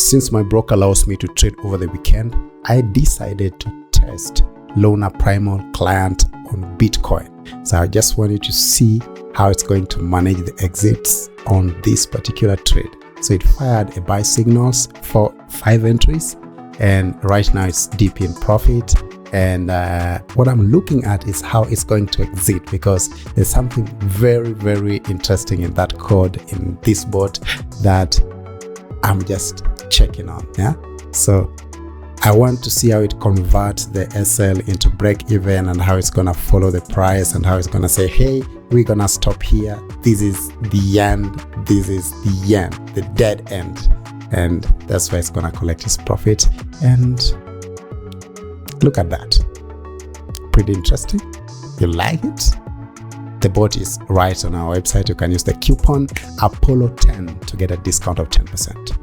since my broker allows me to trade over the weekend, I decided to test Loaner Primal client on Bitcoin. So I just want you to see how it's going to manage the exits on this particular trade. So it fired a buy signals for 5 entries, and right now it's deep in profit. And what I'm looking at is how it's going to exit, because there's something very, very interesting in that code in this bot that I'm just checking on. Yeah, so I want to see how it converts the SL into break even, and how it's gonna follow the price, and how it's gonna say, hey, we're gonna stop here, this is the end, this is the end, the dead end, and that's where it's gonna collect its profit. And look at that, pretty interesting. You like it? The bot is right on our website. You can use the coupon Apollo10 to get a discount of 10%.